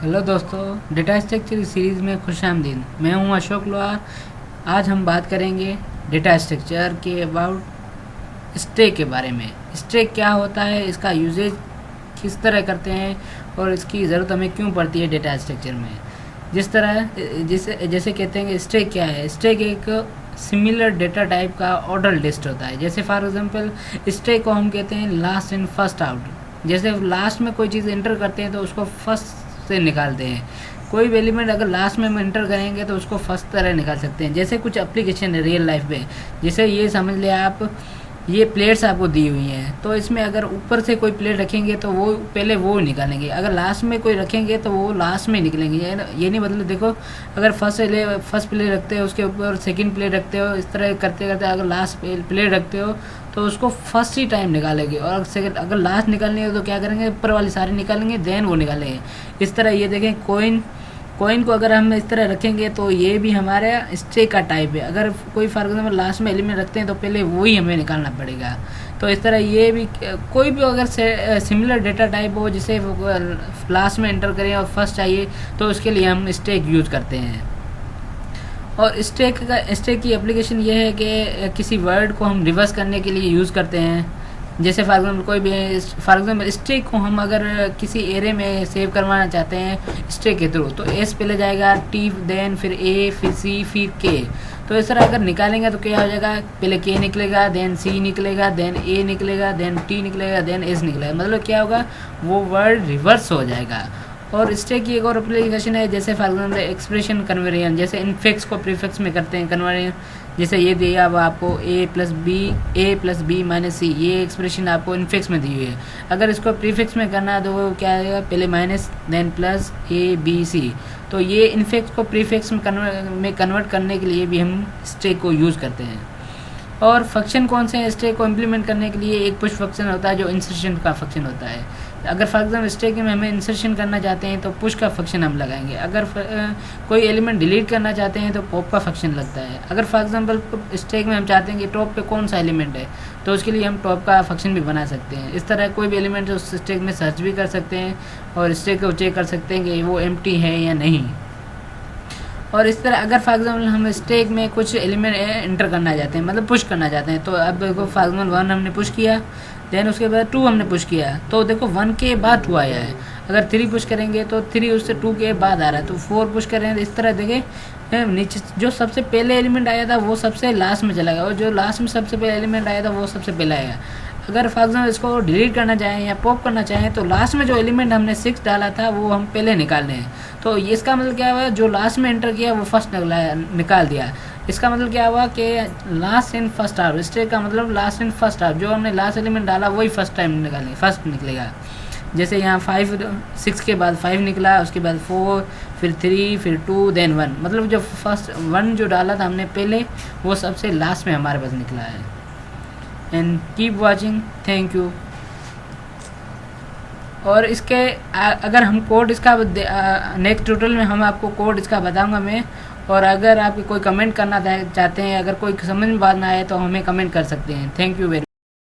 Hello दोस्तों, data structure series में खुशामदीद। मैं हूं अशोक लोहार। आज हम बात करेंगे डेटा स्ट्रक्चर के अबाउट स्टैक के बारे में। स्टैक क्या होता है, इसका यूजेज किस तरह करते हैं और इसकी ज़रूरत हमें क्यों पड़ती है डेटा स्ट्रक्चर में। जिस तरह जैसे कहते हैं कि स्टैक क्या है। स्टैक एक सिमिलर डेटा टाइप का ऑर्डर लिस्ट होता है। जैसे फॉर एग्जांपल स्टैक को हम कहते हैं लास्ट इन फर्स्ट आउट। जैसे लास्ट में कोई चीज़ एंटर करते हैं तो उसको फर्स्ट से निकालते हैं। कोई भी एलिमेंट अगर लास्ट में हम एंटर करेंगे तो उसको फर्स्ट तरह निकाल सकते हैं। जैसे कुछ एप्लीकेशन है रियल लाइफ में, जैसे ये समझ लिया आप, ये प्लेट्स आपको दी हुई हैं, तो इसमें अगर ऊपर से कोई प्लेट रखेंगे तो वो पहले वो निकालेंगे, अगर लास्ट में कोई रखेंगे तो वो लास्ट में निकलेंगे। ये नहीं मतलब देखो, अगर फर्स्ट प्लेट रखते हो उसके ऊपर सेकंड प्लेट रखते हो, इस तरह करते करते अगर लास्ट प्लेट रखते हो तो उसको फर्स्ट ही टाइम निकालेंगे। और सेकंड अगर लास्ट निकालनी हो तो क्या करेंगे, ऊपर वाली सारी निकालेंगे देन वो निकालेंगे। इस तरह ये देखें, कोइन को अगर हम इस तरह रखेंगे तो ये भी हमारे स्टैक का टाइप है। अगर कोई फॉर एग्जाम्पल लास्ट में एलिमेंट रखते हैं तो पहले वो ही हमें निकालना पड़ेगा। तो इस तरह ये भी कोई भी अगर सिमिलर डेटा टाइप हो जिसे लास्ट में एंटर करें और फर्स्ट चाहिए तो उसके लिए हम स्टैक यूज़ करते हैं। और स्टैक की एप्लीकेशन ये है कि किसी वर्ड को हम रिवर्स करने के लिए यूज़ करते हैं। जैसे फॉर एग्जाम्पल स्टैक को हम अगर किसी एरे में सेव करवाना चाहते हैं स्टैक के थ्रू, तो एस पहले जाएगा, टी देन फिर ए फिर सी फिर के। तो इस तरह अगर निकालेंगे तो क्या हो जाएगा, पहले के निकलेगा देन सी निकलेगा देन ए निकलेगा देन टी निकलेगा देन एस निकलेगा। मतलब क्या होगा, वो वर्ड रिवर्स हो जाएगा। और स्टैक की एक और एप्लीकेशन है, जैसे फॉर एग्जाम्पल एक्सप्रेशन कन्वर्जन, जैसे इनफिक्स को प्रीफिक्स में करते हैं कन्वर्जन। जैसे ये दिया अब आपको ए प्लस बी माइनस सी, ये एक्सप्रेशन आपको इनफिक्स में दी हुई है। अगर इसको प्रीफिक्स में करना है तो वो क्या आएगा, पहले minus then plus A B C. तो ये इनफिक्स को प्रीफिक्स में कन्वर्ट करने के लिए भी हम स्टैक को यूज़ करते हैं। और फंक्शन कौन से हैं स्टैक को इम्प्लीमेंट करने के लिए, एक पुश फंक्शन होता है जो इंसर्शन का फंक्शन होता है। अगर फॉर एग्जाम्पल स्टैक में हमें इंसर्शन करना चाहते हैं तो पुश का फंक्शन हम लगाएंगे। अगर कोई एलिमेंट डिलीट करना चाहते हैं तो पॉप का फंक्शन लगता है। अगर फॉर एग्जाम्पल स्टैक में हम चाहते हैं कि टॉप पे कौन सा एलिमेंट है तो उसके लिए हम टॉप का फंक्शन भी बना सकते हैं। इस तरह कोई भी एलिमेंट उस स्टैक में सर्च भी कर सकते हैं और स्टैक को चेक कर सकते हैं कि वो एम्प्टी है या नहीं। और इस तरह अगर फॉर एग्जाम्पल हम स्टैक में कुछ एलिमेंट एंटर करना चाहते हैं, मतलब पुश करना चाहते हैं, तो अब देखो फॉर एग्जाम्पल 1 हमने पुश किया, देन उसके बाद 2 हमने पुश किया, तो देखो 1 के बाद 2 आया है। अगर 3 पुश करेंगे तो 3 उससे 2 के बाद आ रहा है, तो 4 पुश करेंगे तो इस तरह देखें नीचे जो सबसे पहले एलिमेंट आया था वो सबसे लास्ट में चला गया, और जो लास्ट में सबसे पहले एलिमेंट आया था वो सबसे पहले आया। अगर फॉर एग्जाम्पल इसको डिलीट करना चाहें या पॉप करना चाहें तो लास्ट में जो एलिमेंट हमने 6 डाला था वो हम पहले निकाल लें। तो इसका मतलब क्या हुआ, जो लास्ट में एंटर किया वो फर्स्ट निकाल दिया। इसका मतलब क्या हुआ कि last in first out, stack का मतलब लास्ट इन फर्स्ट आउट, जो हमने लास्ट एलिमेंट डाला वही फर्स्ट निकलेगा। जैसे यहाँ 6 के बाद 5 निकला, उसके बाद 4 फिर 3 फिर 2 देन 1, मतलब जो फर्स्ट 1 जो डाला था हमने पहले वो सबसे लास्ट में हमारे पास निकला है। And keep watching, thank you. और इसके अगर हम कोड इसका नेक्स्ट ट्यूटोरियल में हम आपको कोड इसका बताऊंगा मैं। और अगर आप कोई कमेंट करना चाहते हैं, अगर कोई समझ में बात ना आए तो हमें कमेंट कर सकते हैं। Thank you very